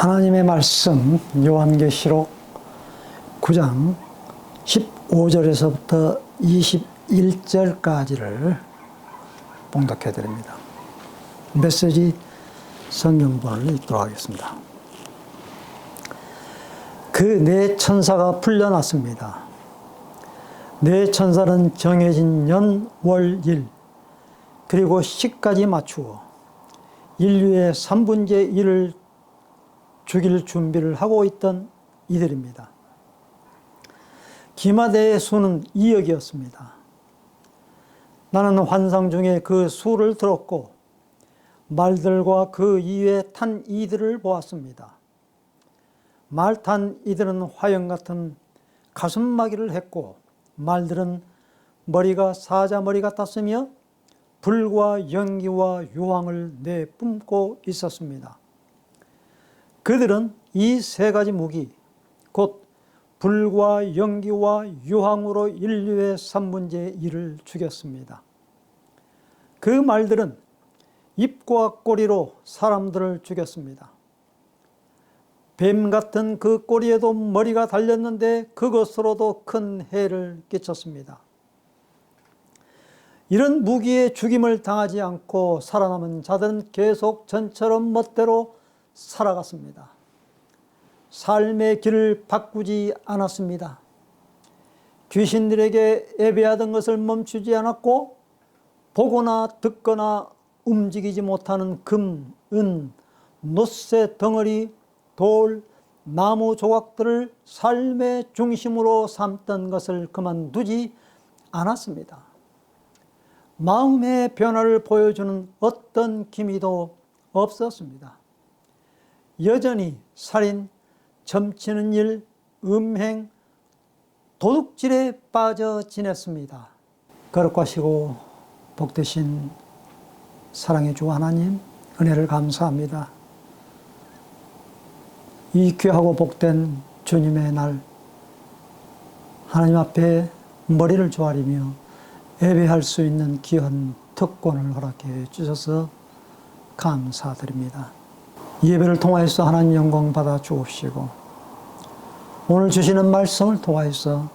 하나님의 말씀 요한계시록 9장 15절에서부터 21절까지를 봉독해 드립니다. 메시지 성경본을 읽도록 하겠습니다. 그 네 천사가 풀려났습니다. 네 천사는 정해진 년, 월, 일 그리고 시까지 맞추어 인류의 3분의 1을 죽일 준비를 하고 있던 이들입니다. 기마대의 수는 2억이었습니다. 나는 환상 중에 그 수를 들었고 말들과 그 위에 탄 이들을 보았습니다. 말 탄 이들은 화염 같은 가슴마기를 했고 말들은 머리가 사자머리 같았으며 불과 연기와 유황을 내뿜고 있었습니다. 그들은 이 세 가지 무기, 곧 불과 연기와 유황으로 인류의 3분의 1을 죽였습니다. 그 말들은 입과 꼬리로 사람들을 죽였습니다. 뱀 같은 그 꼬리에도 머리가 달렸는데 그것으로도 큰 해를 끼쳤습니다. 이런 무기의 죽임을 당하지 않고 살아남은 자들은 계속 전처럼 멋대로 살아갔습니다. 삶의 길을 바꾸지 않았습니다. 귀신들에게 예배하던 것을 멈추지 않았고 보거나 듣거나 움직이지 못하는 금, 은, 놋새 덩어리, 돌, 나무 조각들을 삶의 중심으로 삼던 것을 그만두지 않았습니다. 마음의 변화를 보여주는 어떤 기미도 없었습니다. 여전히 살인, 점치는 일, 음행, 도둑질에 빠져 지냈습니다. 거룩하시고 복되신 사랑의 주 하나님, 은혜를 감사합니다. 이 귀하고 복된 주님의 날, 하나님 앞에 머리를 조아리며 예배할 수 있는 귀한 특권을 허락해 주셔서 감사드립니다. 예배를 통하여서 하나님 영광 받아 주옵시고 오늘 주시는 말씀을 통하여서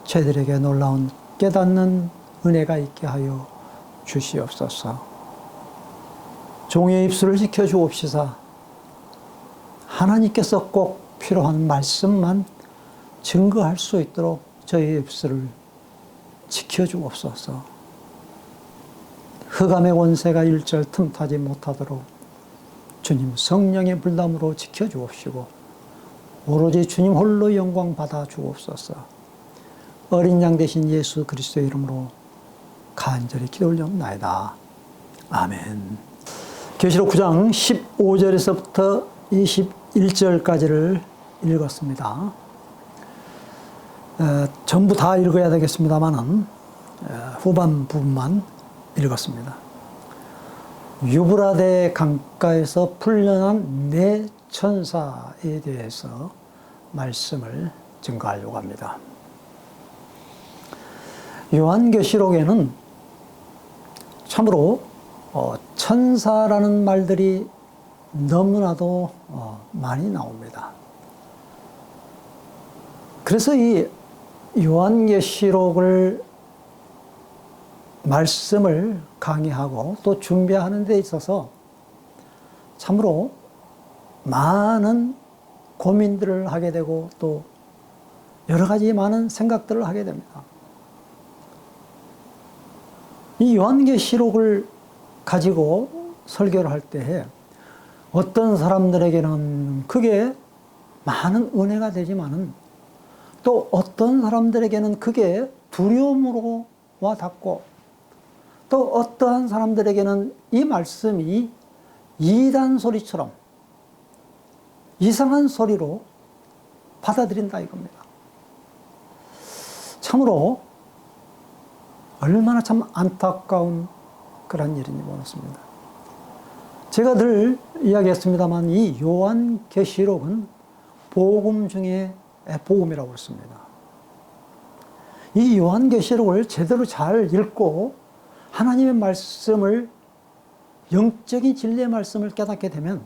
저희들에게 놀라운 깨닫는 은혜가 있게 하여 주시옵소서. 종의 입술을 지켜 주옵시사 하나님께서 꼭 필요한 말씀만 증거할 수 있도록 저희 입술을 지켜 주옵소서. 흑암의 권세가 일절 틈타지 못하도록 주님 성령의 불담으로 지켜 주옵시고 오로지 주님 홀로 영광 받아 주옵소서. 어린 양 되신 예수 그리스도의 이름으로 간절히 기도 올려옵나이다. 아멘. 계시록 9장 15절에서부터 21절까지를 읽었습니다. 전부 다 읽어야 되겠습니다만은 후반 부분만 읽었습니다. 유브라데 강가에서 풀려난 네 천사에 대해서 말씀을 증거하려고 합니다. 요한계시록에는 참으로 천사라는 말들이 너무나도 많이 나옵니다. 그래서 이 요한계시록을 말씀을 강의하고 또 준비하는 데 있어서 참으로 많은 고민들을 하게 되고 또 여러 가지 많은 생각들을 하게 됩니다. 이 요한계시록을 가지고 설교를 할 때에 어떤 사람들에게는 그게 많은 은혜가 되지만은 또 어떤 사람들에게는 그게 두려움으로 와닿고 또 어떠한 사람들에게는 이 말씀이 이단 소리처럼 이상한 소리로 받아들인다 이겁니다. 참으로 얼마나 참 안타까운 그런 일인지 모르겠습니다. 제가 늘 이야기했습니다만 이 요한계시록은 복음 중에 복음이라고 했습니다. 이 요한계시록을 제대로 잘 읽고 하나님의 말씀을 영적인 진리의 말씀을 깨닫게 되면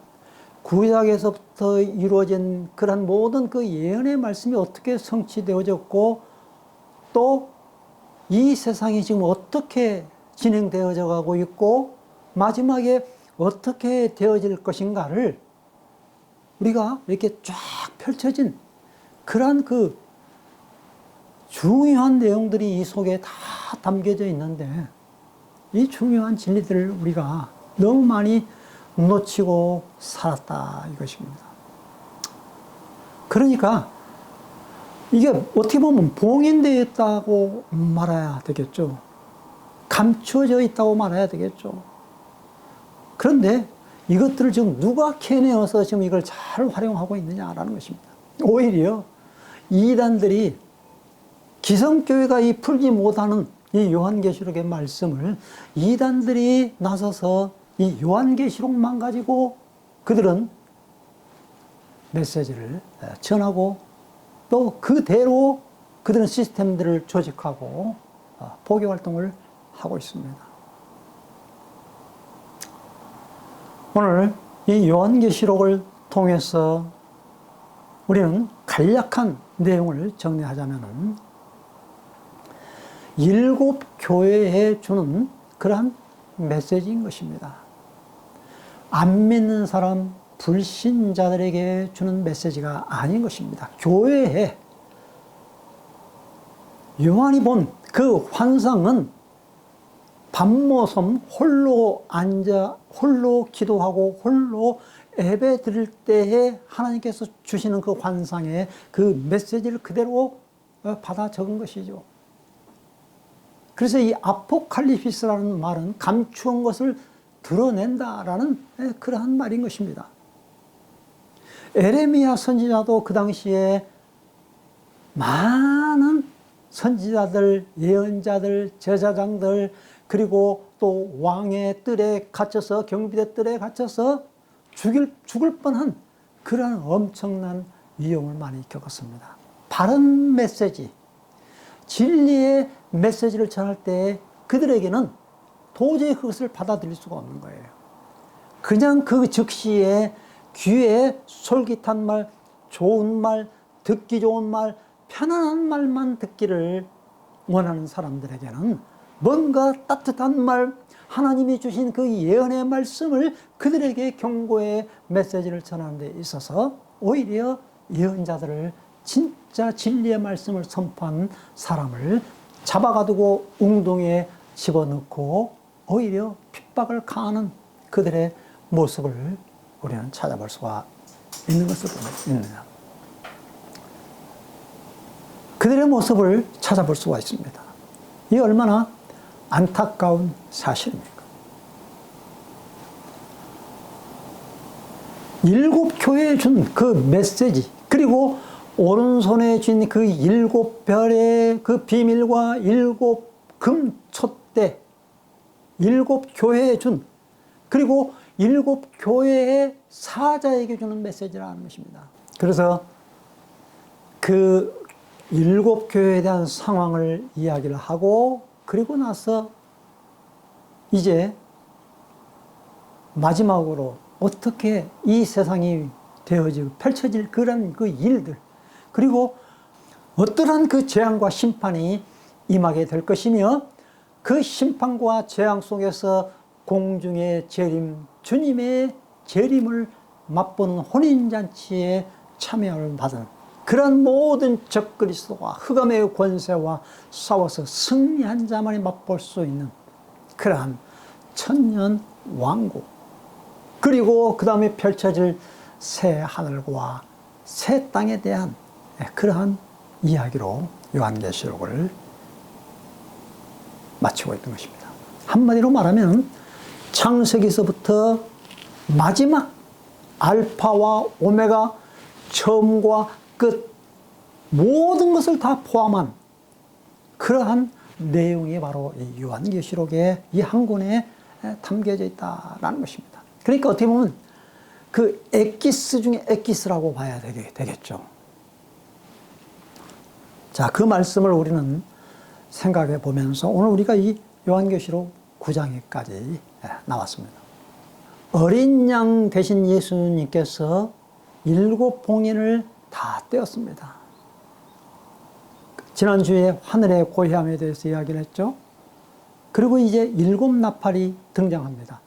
구약에서부터 이루어진 그런 모든 그 예언의 말씀이 어떻게 성취되어졌고 또 이 세상이 지금 어떻게 진행되어져 가고 있고 마지막에 어떻게 되어질 것인가를 우리가 이렇게 쫙 펼쳐진 그러한 그 중요한 내용들이 이 속에 다 담겨져 있는데 이 중요한 진리들을 우리가 너무 많이 놓치고 살았다 이것입니다. 그러니까 이게 어떻게 보면 봉인되어 있다고 말해야 되겠죠. 감추어져 있다고 말해야 되겠죠. 그런데 이것들을 지금 누가 캐내어서 지금 이걸 잘 활용하고 있느냐라는 것입니다. 오히려 이단들이 기성교회가 이 풀지 못하는 이 요한계시록의 말씀을 이단들이 나서서 이 요한계시록만 가지고 그들은 메시지를 전하고 또 그대로 그들은 시스템들을 조직하고 포교 활동을 하고 있습니다. 오늘 이 요한계시록을 통해서 우리는 간략한 내용을 정리하자면은 7 교회에 주는 그러한 메시지인 것입니다. 안 믿는 사람, 불신자들에게 주는 메시지가 아닌 것입니다. 교회에 요한이 본 그 환상은 밤모섬 홀로 앉아 홀로 기도하고 홀로 예배 드릴 때에 하나님께서 주시는 그 환상의 그 메시지를 그대로 받아 적은 것이죠. 그래서 이 아포칼립시스라는 말은 감추은 것을 드러낸다라는 그러한 말인 것입니다. 에레미야 선지자도 그 당시에 많은 선지자들, 예언자들, 제사장들 그리고 또 왕의 뜰에 갇혀서 경비대 뜰에 갇혀서 죽을 뻔한 그런 엄청난 위험을 많이 겪었습니다. 바른 메시지, 진리의 메시지를 전할 때 그들에게는 도저히 그것을 받아들일 수가 없는 거예요. 그냥 그 즉시에 귀에 솔깃한 말, 좋은 말, 듣기 좋은 말, 편안한 말만 듣기를 원하는 사람들에게는 뭔가 따뜻한 말, 하나님이 주신 그 예언의 말씀을 그들에게 경고의 메시지를 전하는 데 있어서 오히려 예언자들을 진짜 진리의 말씀을 선포한 사람을 잡아가두고 웅덩이에 집어넣고 오히려 핍박을 가하는 그들의 모습을 우리는 찾아볼 수가 있는 것을 보입니다. 그들의 모습을 찾아볼 수가 있습니다. 이게 얼마나 안타까운 사실입니까? 7 교회에 준 그 메시지, 그리고 오른손에 쥔 그 7별의 그 비밀과 7 금촛대, 7 교회에 준, 그리고 7 교회의 사자에게 주는 메시지라는 것입니다. 그래서 그 7 교회에 대한 상황을 이야기를 하고 그리고 나서 이제 마지막으로 어떻게 이 세상이 되어지고 펼쳐질 그런 그 일들, 그리고 어떠한 그 재앙과 심판이 임하게 될 것이며 그 심판과 재앙 속에서 공중의 재림, 주님의 재림을 맛보는 혼인잔치에 참여를 받은 그런 모든 적그리스도와 흑암의 권세와 싸워서 승리한 자만이 맛볼 수 있는 그러한 천년 왕국, 그리고 그 다음에 펼쳐질 새 하늘과 새 땅에 대한 그러한 이야기로 요한계시록을 마치고 있는 것입니다. 한마디로 말하면 창세기서부터 마지막 알파와 오메가, 처음과 끝, 모든 것을 다 포함한 그러한 내용이 바로 이 요한계시록의 이 한 권에 담겨져 있다는 것입니다. 그러니까 어떻게 보면 그 엑기스 중에 엑기스라고 봐야 되겠죠. 자, 그 말씀을 우리는 생각해 보면서 오늘 우리가 이 요한계시록 9장에까지 나왔습니다. 어린 양 대신 예수님께서 7봉인을 다 떼었습니다. 지난주에 하늘의 고향에 대해서 이야기를 했죠. 그리고 이제 7나팔이 등장합니다.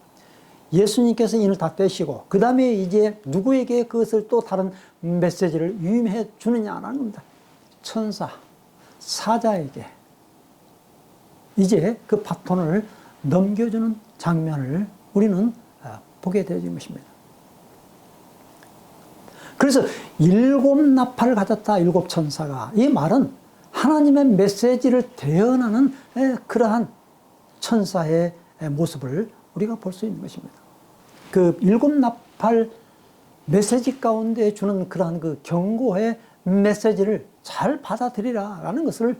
예수님께서 이를 다 떼시고 그 다음에 이제 누구에게 그것을 또 다른 메시지를 유임해 주느냐라는 겁니다. 천사, 사자에게 이제 그 바톤을 넘겨주는 장면을 우리는 보게 되는 것입니다. 그래서 7나팔을 가졌다, 7천사가. 이 말은 하나님의 메시지를 대언하는 그러한 천사의 모습을 우리가 볼 수 있는 것입니다. 그 7나팔 메시지 가운데 주는 그러한 그 경고의 메시지를 잘 받아들이라라는 것을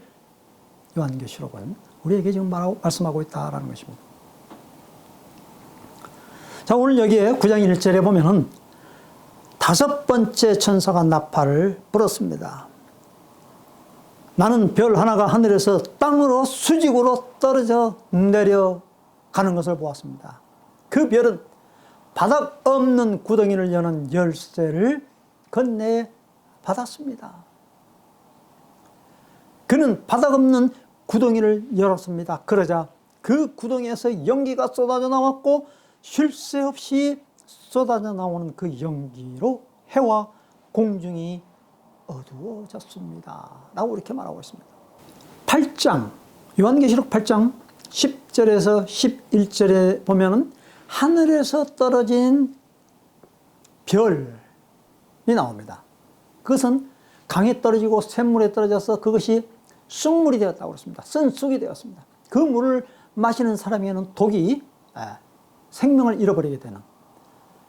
요한계시록은 우리에게 지금 말씀하고 있다라는 것입니다. 자, 오늘 여기에 9장 1절에 보면은 5번째 천사가 나팔을 불었습니다. 나는 별 하나가 하늘에서 땅으로 수직으로 떨어져 내려가는 것을 보았습니다. 그 별은 바닥 없는 구덩이를 여는 열쇠를 건네 받았습니다. 그는 바닥 없는 구덩이를 열었습니다. 그러자 그 구덩이에서 연기가 쏟아져 나왔고 쉴 새 없이 쏟아져 나오는 그 연기로 해와 공중이 어두워졌습니다. 라고 이렇게 말하고 있습니다. 8장, 요한계시록 8장 10절에서 11절에 보면은 하늘에서 떨어진 별이 나옵니다. 그것은 강에 떨어지고 샘물에 떨어져서 그것이 쑥물이 되었다고 그랬습니다. 쓴 쑥이 되었습니다. 그 물을 마시는 사람에게는 독이 생명을 잃어버리게 되는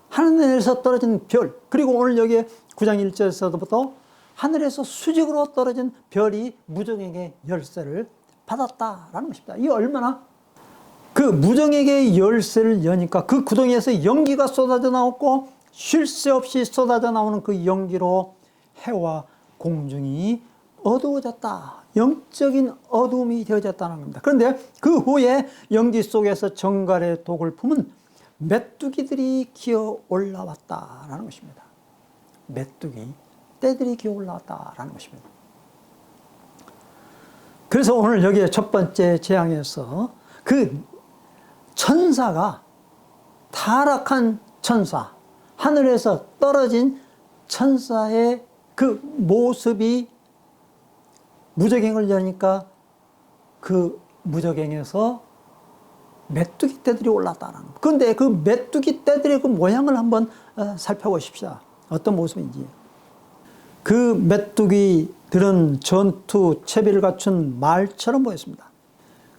하늘에서 떨어진 별. 그리고 오늘 여기 9장 1절에서부터 하늘에서 수직으로 떨어진 별이 무정에게 열쇠를 받았다라는 것입니다. 이 얼마나 그 무정에게 열쇠를 여니까 그 구덩이에서 연기가 쏟아져 나왔고 쉴 새 없이 쏟아져 나오는 그 연기로 해와 공중이 어두워졌다. 영적인 어두움이 되어졌다는 겁니다. 그런데 그 후에 연기 속에서 정갈의 독을 품은 메뚜기들이 기어 올라왔다라는 것입니다. 메뚜기, 떼들이 기어 올라왔다라는 것입니다. 그래서 오늘 여기에 첫 번째 재앙에서 그 천사가 타락한 천사, 하늘에서 떨어진 천사의 그 모습이 무저갱을 여니까 그 무저갱에서 메뚜기 떼들이 올랐다는 거. 그런데 그 메뚜기 떼들의 그 모양을 한번 살펴보십시오. 어떤 모습인지. 그 메뚜기들은 전투 채비를 갖춘 말처럼 보였습니다.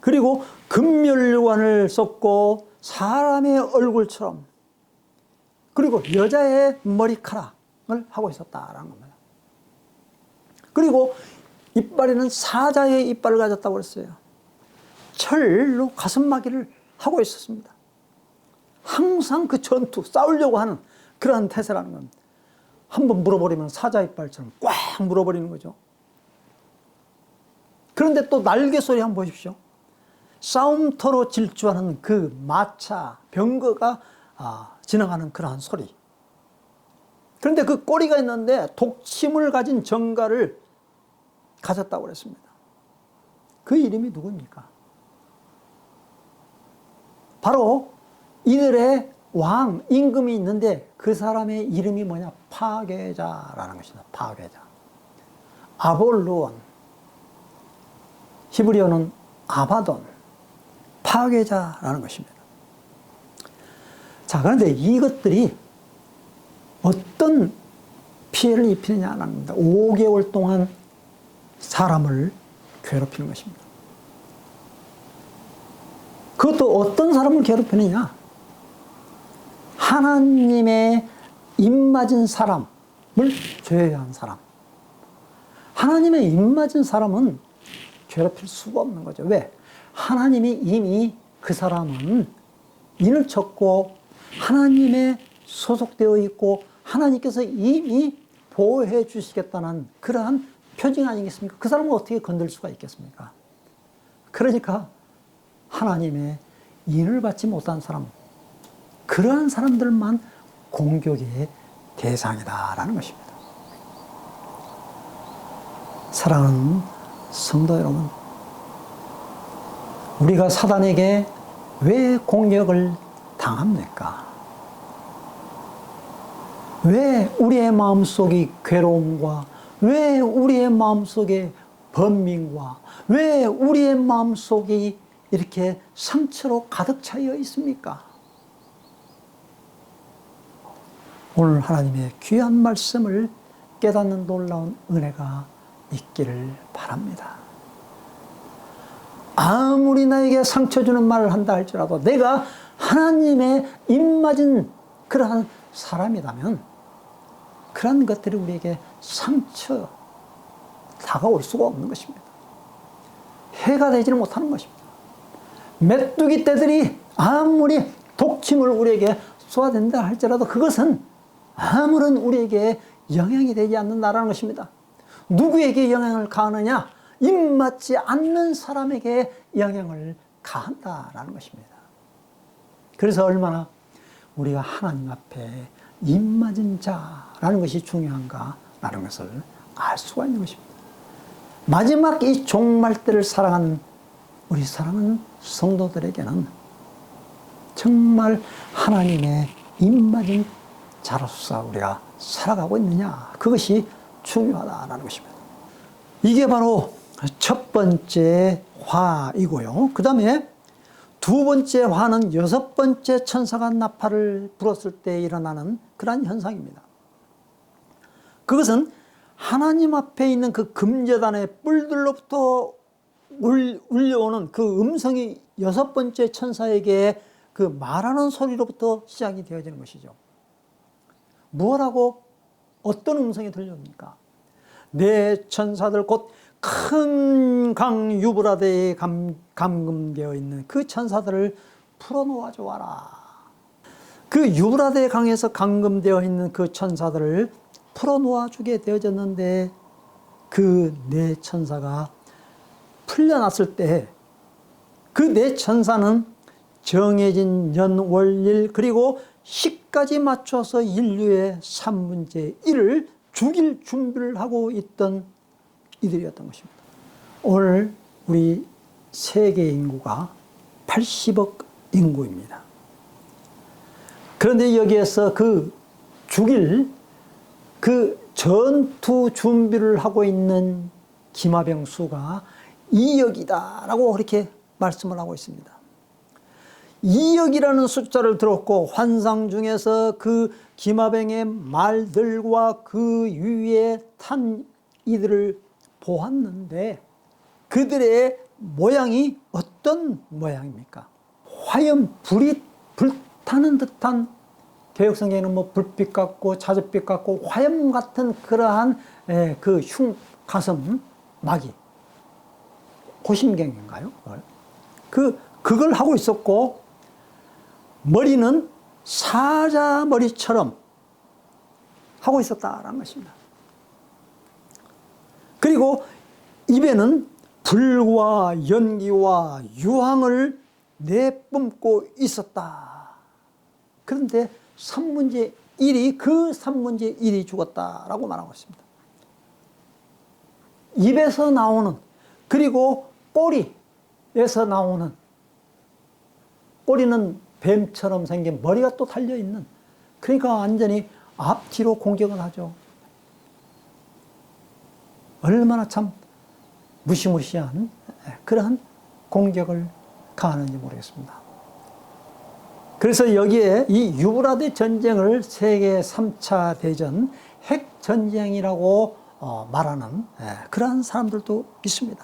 그리고 금멸관을 썼고 사람의 얼굴처럼 그리고 여자의 머리카락을 하고 있었다라는 겁니다. 그리고 이빨에는 사자의 이빨을 가졌다고 그랬어요. 철로 가슴막이를 하고 있었습니다. 항상 그 전투, 싸우려고 하는 그러한 태세라는 겁니다. 한번 물어버리면 사자 이빨처럼 꽉 물어버리는 거죠. 그런데 또 날개 소리 한번 보십시오. 싸움터로 질주하는 그 마차, 병거가 지나가는 그러한 소리. 그런데 그 꼬리가 있는데 독침을 가진 정갈을 가졌다고 그랬습니다. 그 이름이 누구입니까? 바로 이들의 왕, 임금이 있는데 그 사람의 이름이 뭐냐? 파괴자라는 것이다. 파괴자. 아볼루온. 히브리어는 아바돈. 파괴자라는 것입니다. 자, 그런데 이것들이 어떤 피해를 입히느냐는 겁니다. 5개월 동안 사람을 괴롭히는 것입니다. 그것도 어떤 사람을 괴롭히느냐? 하나님의 입맞은 사람을 제외한 사람. 하나님의 입맞은 사람은 괴롭힐 수가 없는 거죠. 왜? 하나님이 이미 그 사람은 인을 쳤고 하나님에 소속되어 있고 하나님께서 이미 보호해 주시겠다는 그러한 표징 아니겠습니까? 그 사람을 어떻게 건들 수가 있겠습니까? 그러니까 하나님의 인을 받지 못한 사람, 그러한 사람들만 공격의 대상이다라는 것입니다. 사랑하는 성도 여러분, 우리가 사단에게 왜 공격을 당합니까? 왜 우리의 마음속이 괴로움과 왜 우리의 마음속에 번민과 왜 우리의 마음속이 이렇게 상처로 가득 차여 있습니까? 오늘 하나님의 귀한 말씀을 깨닫는 놀라운 은혜가 있기를 바랍니다. 아무리 나에게 상처 주는 말을 한다 할지라도 내가 하나님의 입맞은 그러한 사람이라면 그러한 것들이 우리에게 상처 다가올 수가 없는 것입니다. 해가 되지는 못하는 것입니다. 메뚜기 떼들이 아무리 독침을 우리에게 쏘아댄다 할지라도 그것은 아무런 우리에게 영향이 되지 않는다라는 것입니다. 누구에게 영향을 가하느냐? 입맞지 않는 사람에게 영향을 가한다라는 것입니다. 그래서 얼마나 우리가 하나님 앞에 입맞은 자라는 것이 중요한가라는 것을 알 수가 있는 것입니다. 마지막 이 종말 때를 살아가는 우리 사랑하는 성도들에게는 정말 하나님의 입맞은 자로서 우리가 살아가고 있느냐, 그것이 중요하다는 것입니다. 이게 바로 첫 번째 화이고요. 그 다음에 두 번째 화는 여섯 번째 천사가 나팔을 불었을 때 일어나는 그러한 현상입니다. 그것은 하나님 앞에 있는 그 금제단의 뿔들로부터 울려오는 그 음성이 여섯 번째 천사에게 그 말하는 소리로부터 시작이 되어지는 것이죠. 무엇하고 어떤 음성이 들려옵니까? 내 천사들 곧 큰 강 유브라데에 감금되어 있는 그 천사들을 풀어놓아 주어라. 그 유브라데 강에서 감금되어 있는 그 천사들을 풀어놓아 주게 되어졌는데 그 네 천사가 풀려났을 때 그 네 천사는 정해진 연월일 그리고 시까지 맞춰서 인류의 3분의 1을 죽일 준비를 하고 있던 이들이었던 것입니다. 오늘 우리 세계 인구가 80억 인구입니다. 그런데 여기에서 그 죽일 그 전투 준비를 하고 있는 기마병 수가 2억이다라고 그렇게 말씀을 하고 있습니다. 2억이라는 숫자를 들었고 환상 중에서 그 기마병의 말들과 그 위에 탄 이들을 보았는데 그들의 모양이 어떤 모양입니까? 화염 불이 불타는 듯한, 개혁성경에는 뭐 불빛 같고 자줏빛 같고 화염 같은 그러한 그 가슴 막이 고심경인가요? 그걸 하고 있었고 머리는 사자 머리처럼 하고 있었다라는 것입니다. 그리고 입에는 불과 연기와 유황을 내뿜고 있었다. 그런데 3분의 1이 그 3분의 1이 죽었다라고 말하고 있습니다. 입에서 나오는 그리고 꼬리에서 나오는, 꼬리는 뱀처럼 생긴 머리가 또 달려있는, 그러니까 완전히 앞뒤로 공격을 하죠. 얼마나 참 무시무시한 그러한 공격을 가하는지 모르겠습니다. 그래서 여기에 이 유브라데 전쟁을 세계 3차 대전 핵전쟁이라고 말하는 그러한 사람들도 있습니다.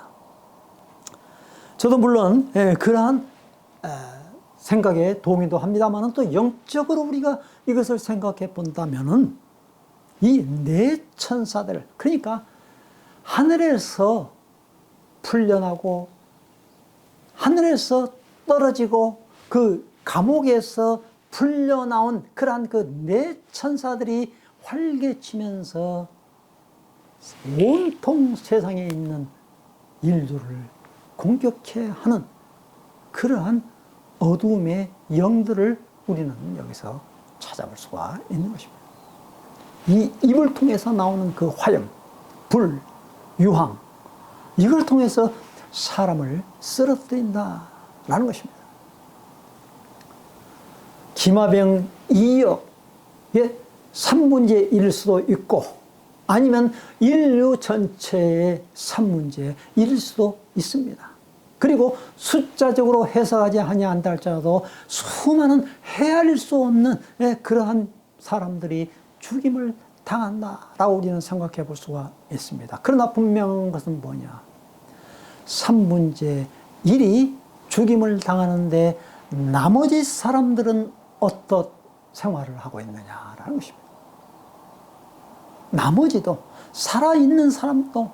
저도 물론 그러한 생각에 동의도 합니다만 또 영적으로 우리가 이것을 생각해 본다면은 이 네 천사들, 그러니까 하늘에서 풀려나고 하늘에서 떨어지고 그 감옥에서 풀려나온 그러한 그 네 천사들이 활개치면서 온통 세상에 있는 인류를 공격해 하는 그러한 어두움의 영들을 우리는 여기서 찾아볼 수가 있는 것입니다. 이 입을 통해서 나오는 그 화염, 불, 유황, 이걸 통해서 사람을 쓰러뜨린다라는 것입니다. 기마병 2억의 3문제일 수도 있고, 아니면 인류 전체의 3문제일 수도 있습니다. 그리고 숫자적으로 해석하지 아니한다 할지라도 수많은 헤아릴 수 없는 그러한 사람들이 죽임을 당한다라고 우리는 생각해 볼 수가 있습니다. 그러나 분명한 것은 뭐냐? 3문제 1이 죽임을 당하는데 나머지 사람들은 어떤 생활을 하고 있느냐라는 것입니다. 나머지도, 살아있는 사람도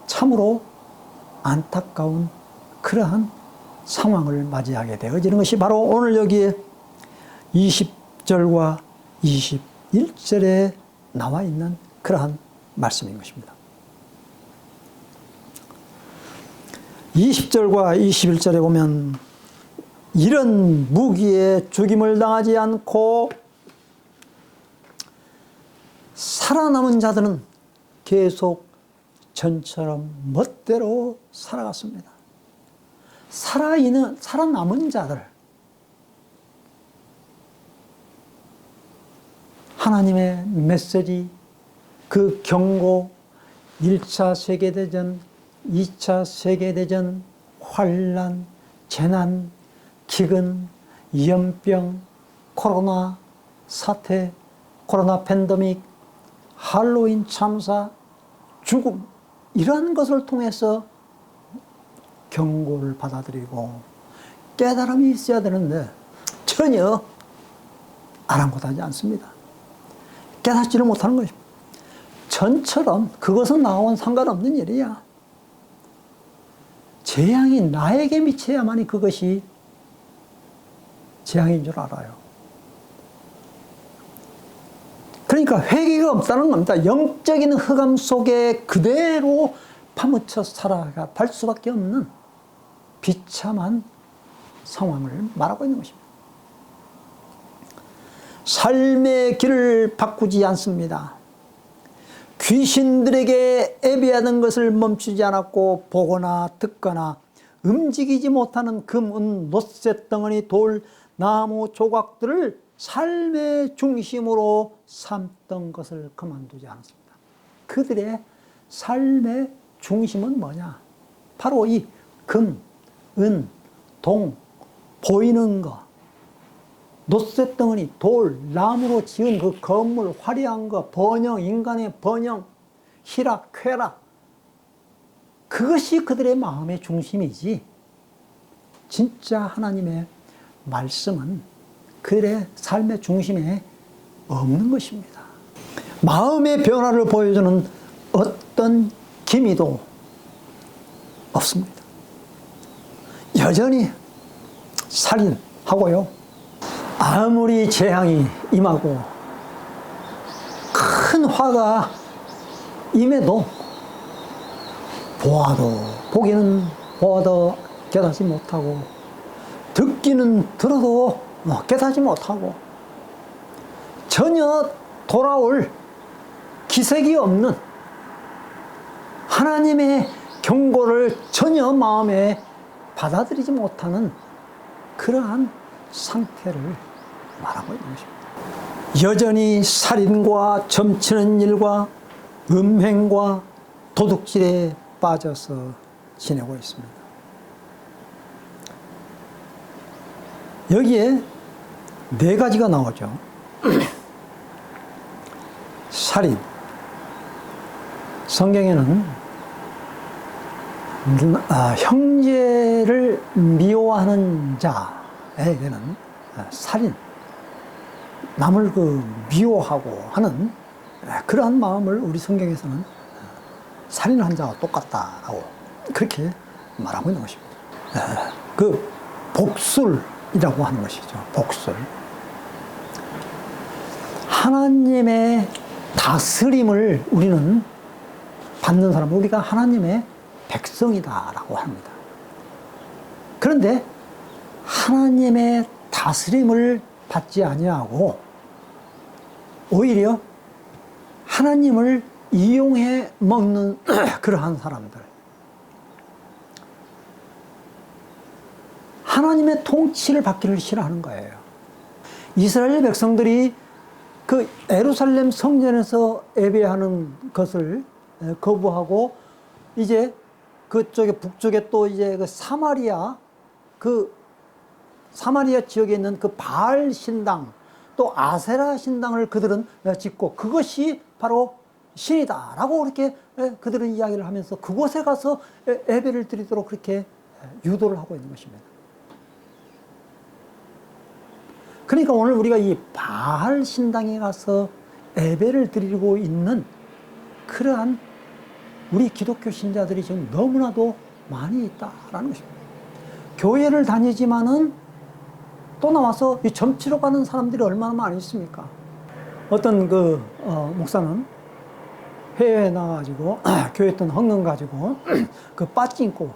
참으로 안타까운 그러한 상황을 맞이하게 되어지는 것이 바로 오늘 여기에 20절과 21절에 나와 있는 그러한 말씀인 것입니다. 20절과 21절에 보면 이런 무기에 죽임을 당하지 않고 살아남은 자들은 계속 전처럼 멋대로 살아갔습니다. 살아남은 자들, 하나님의 메시지, 그 경고, 1차 세계대전, 2차 세계대전, 환란, 재난, 기근, 연병, 코로나 사태, 코로나 팬데믹, 할로윈 참사, 죽음, 이러한 것을 통해서 경고를 받아들이고 깨달음이 있어야 되는데 전혀 아랑곳하지 않습니다. 깨닫지를 못하는 것입니다. 전처럼 그것은 나와는 상관없는 일이야. 재앙이 나에게 미쳐야만이 그것이 재앙인 줄 알아요. 그러니까 회개가 없다는 겁니다. 영적인 흑암 속에 그대로 파묻혀 살아갈 수밖에 없는 비참한 상황을 말하고 있는 것입니다. 삶의 길을 바꾸지 않습니다. 귀신들에게 애비하는 것을 멈추지 않았고 보거나 듣거나 움직이지 못하는 금, 은, 놋쇠 덩어리, 돌, 나무 조각들을 삶의 중심으로 삼던 것을 그만두지 않았습니다. 그들의 삶의 중심은 뭐냐? 바로 이 금, 은, 동, 보이는 것, 놋쇠 덩어리, 돌, 나무로 지은 그 건물, 화려한 것, 번영, 인간의 번영, 희락, 쾌락, 그것이 그들의 마음의 중심이지, 진짜 하나님의 말씀은 그들의 삶의 중심에 없는 것입니다. 마음의 변화를 보여주는 어떤 기미도 없습니다. 여전히 살인하고요, 아무리 재앙이 임하고 큰 화가 임해도 보기는 보아도 깨닫지 못하고 듣기는 들어도 깨닫지 못하고 전혀 돌아올 기색이 없는, 하나님의 경고를 전혀 마음에 받아들이지 못하는 그러한 상태를 말하고 있는 것입니다. 여전히 살인과 점치는 일과 음행과 도둑질에 빠져서 지내고 있습니다. 여기에 네 가지가 나오죠. 살인. 성경에는 형제를 미워하는 자에게는 살인, 남을 미워하고 하는 그러한 마음을 우리 성경에서는 살인한 자와 똑같다라고 그렇게 말하고 있는 것입니다. 그 복술이라고 하는 것이죠. 복술. 하나님의 다스림을 우리는 받는 사람, 우리가 하나님의 백성이다라고 합니다. 그런데 하나님의 다스림을 받지 아니하고 오히려 하나님을 이용해 먹는 그러한 사람들, 하나님의 통치를 받기를 싫어하는 거예요. 이스라엘 백성들이 그 예루살렘 성전에서 예배하는 것을 거부하고 이제 그쪽에 북쪽에 또 이제 그 사마리아 지역에 있는 그 바알 신당 또 아세라 신당을 그들은 짓고 그것이 바로 신이다라고 그렇게 그들은 이야기를 하면서 그곳에 가서 예배를 드리도록 그렇게 유도를 하고 있는 것입니다. 그러니까 오늘 우리가 이 바알 신당에 가서 예배를 드리고 있는 그러한 우리 기독교 신자들이 지금 너무나도 많이 있다라는 것입니다. 교회를 다니지만은 또 나와서 이 점치러 가는 사람들이 얼마나 많이 있습니까? 어떤 목사는 해외에 나가가지고 교회 있던 헌금 가지고 그 빠찡고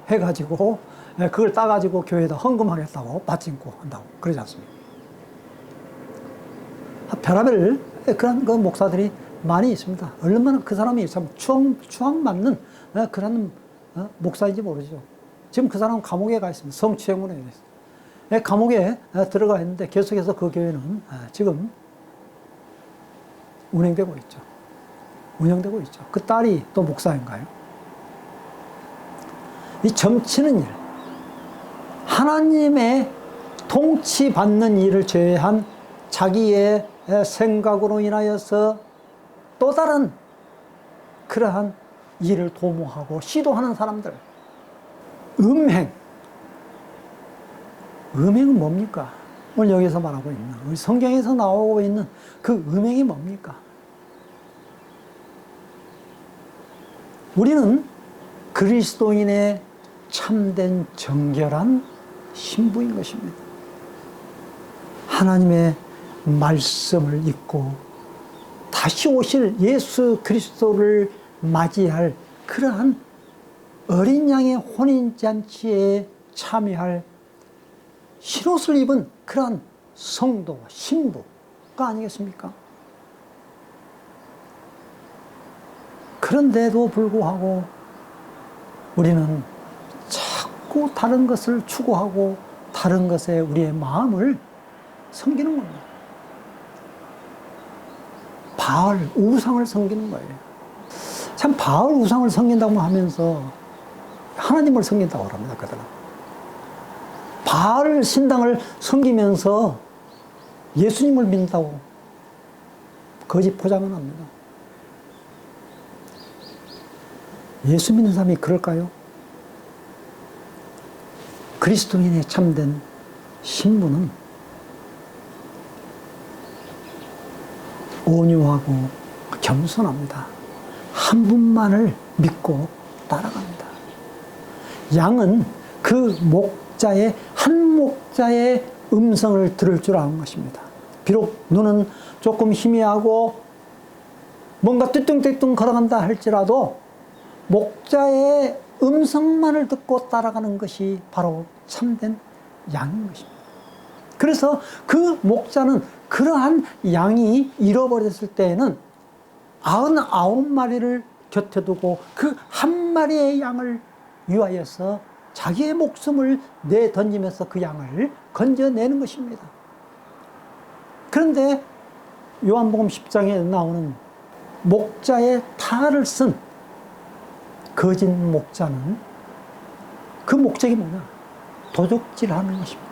해가지고 그걸 따가지고 교회에다 헌금하겠다고 빠찡고 한다고 그러지 않습니까? 별의별 그런 그 목사들이 많이 있습니다. 얼마나 그 사람이 참 추앙받는 그런 목사인지 모르죠. 지금 그 사람은 감옥에 가 있습니다. 성추행으로 인해서. 감옥에 들어가 있는데 계속해서 그 교회는 지금 운영되고 있죠. 그 딸이 또 목사인가요? 이 점치는 일, 하나님의 통치받는 일을 제외한 자기의 생각으로 인하여서 또 다른 그러한 일을 도모하고 시도하는 사람들. 음행은 뭡니까? 오늘 여기서 말하고 있는, 우리 성경에서 나오고 있는 그 음행이 뭡니까? 우리는 그리스도인의 참된 정결한 신부인 것입니다. 하나님의 말씀을 읽고 다시 오실 예수 그리스도를 맞이할 그러한 어린 양의 혼인잔치에 참여할 흰옷을 입은 그러한 성도, 신부가 아니겠습니까? 그런데도 불구하고 우리는 자꾸 다른 것을 추구하고 다른 것에 우리의 마음을 섬기는 겁니다. 바알 우상을 섬기는 거예요. 참 바알 우상을 섬긴다고 하면서 하나님을 섬긴다고 합니다. 그들은 바알 신당을 섬기면서 예수님을 믿는다고 거짓 포장을 합니다. 예수 믿는 사람이 그럴까요? 그리스도인의 참된 신부는 온유하고 겸손합니다. 한 분만을 믿고 따라갑니다. 양은 그 목자의 한 목자의 음성을 들을 줄 아는 것입니다. 비록 눈은 조금 희미하고 뭔가 띠뚱띠뚱 걸어간다 할지라도 목자의 음성만을 듣고 따라가는 것이 바로 참된 양인 것입니다. 그래서 그 목자는 그러한 양이 잃어버렸을 때에는 99마리를 곁에 두고 그 한 마리의 양을 위하여서 자기의 목숨을 내던지면서 그 양을 건져내는 것입니다. 그런데 요한복음 10장에 나오는 목자의 탈을 쓴 거짓 목자는 그 목적이 뭐냐? 도적질하는 것입니다.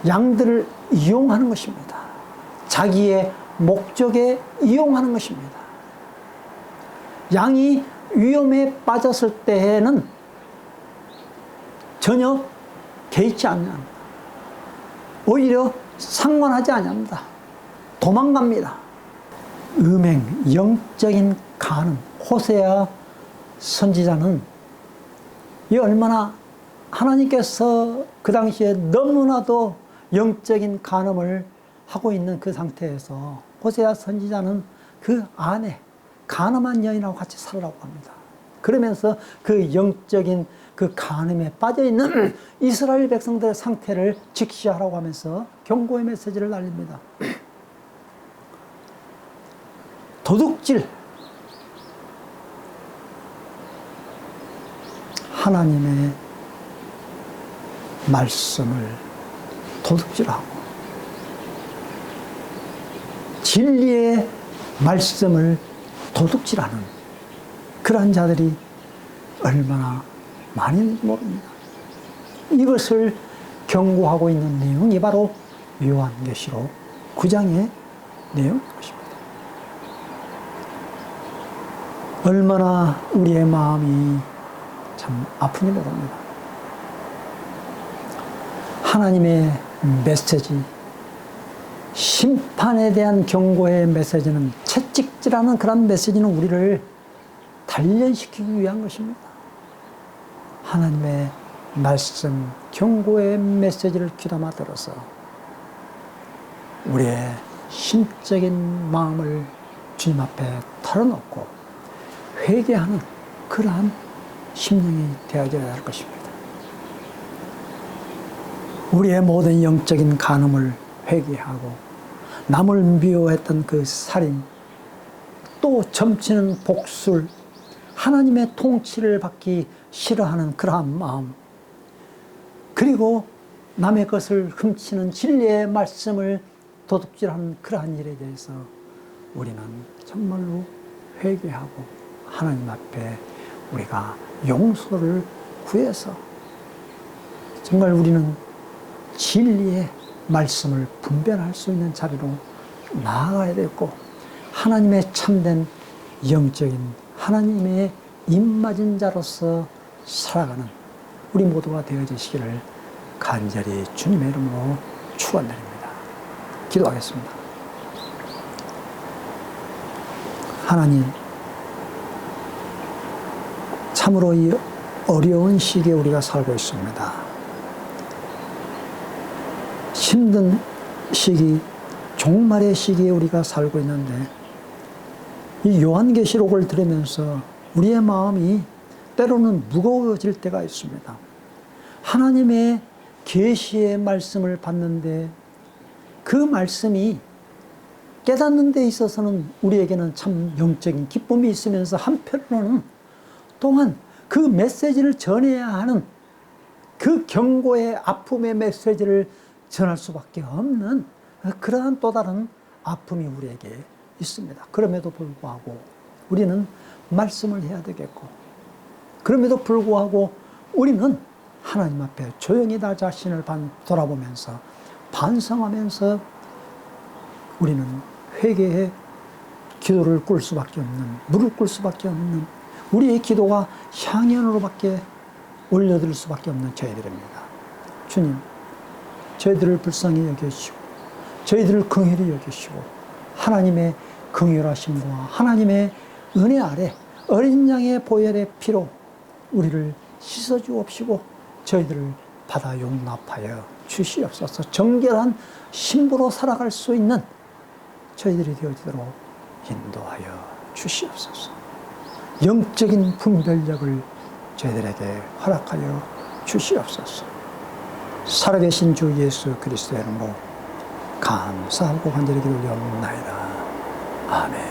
양들을 이용하는 것입니다. 자기의 목적에 이용하는 것입니다. 양이 위험에 빠졌을 때에는 전혀 개의치 않습니다. 오히려 상관하지 않습니다. 도망갑니다. 음행, 영적인 간음, 호세아 선지자는 이 얼마나 하나님께서 그 당시에 너무나도 영적인 간음을 하고 있는 그 상태에서 호세아 선지자는 그 아내 간음한 여인하고 같이 살라고 합니다. 그러면서 그 영적인 그 간음에 빠져있는 이스라엘 백성들의 상태를 직시하라고 하면서 경고의 메시지를 날립니다. 도둑질, 하나님의 말씀을 도둑질하고 진리의 말씀을 도둑질하는 그러한 자들이 얼마나 많이 있는지 모릅니다. 이것을 경고하고 있는 내용이 바로 요한계시록 9장의 내용인 것입니다. 얼마나 우리의 마음이 참 아픈지 모릅니다. 하나님의 메시지, 심판에 대한 경고의 메시지는, 채찍질하는 그런 메시지는 우리를 단련시키기 위한 것입니다. 하나님의 말씀, 경고의 메시지를 귀담아 들어서 우리의 심적인 마음을 주님 앞에 털어놓고 회개하는 그러한 심령이 되어져야 할 것입니다. 우리의 모든 영적인 간음을 회개하고 남을 미워했던 그 살인, 또 점치는 복술, 하나님의 통치를 받기 싫어하는 그러한 마음, 그리고 남의 것을 훔치는 진리의 말씀을 도둑질하는 그러한 일에 대해서 우리는 정말로 회개하고 하나님 앞에 우리가 용서를 구해서 정말 우리는 진리의 말씀을 분별할 수 있는 자리로 나아가야 되고, 하나님의 참된 영적인 하나님의 입맞은 자로서 살아가는 우리 모두가 되어지시기를 간절히 주님의 이름으로 축원드립니다. 기도하겠습니다. 하나님, 참으로 이 어려운 시기에 우리가 살고 있습니다. 힘든 시기, 종말의 시기에 우리가 살고 있는데, 이 요한계시록을 들으면서 우리의 마음이 때로는 무거워질 때가 있습니다. 하나님의 계시의 말씀을 받는데 그 말씀이 깨닫는 데 있어서는 우리에게는 참 영적인 기쁨이 있으면서 한편으로는 또한 그 메시지를 전해야 하는 그 경고의 아픔의 메시지를 전할 수밖에 없는 그러한 또 다른 아픔이 우리에게 있습니다. 그럼에도 불구하고 우리는 말씀을 해야 되겠고, 그럼에도 불구하고 우리는 하나님 앞에 조용히 나 자신을 돌아보면서 반성하면서 우리는 회개의 기도를 꿀 수밖에 없는, 무릎 꿇을 수밖에 없는, 우리의 기도가 향연으로밖에 올려드릴 수밖에 없는 저희들입니다. 주님, 저희들을 불쌍히 여기시고 저희들을 긍휼히 여기시고 하나님의 긍휼하심과 하나님의 은혜 아래 어린 양의 보혈의 피로 우리를 씻어주옵시고 저희들을 받아 용납하여 주시옵소서. 정결한 신부로 살아갈 수 있는 저희들이 되어지도록 인도하여 주시옵소서. 영적인 분별력을 저희들에게 허락하여 주시옵소서. 살아계신 주 예수 그리스도의 이름으로 감사하고 간절히 기도 올려옵나이다. 아멘.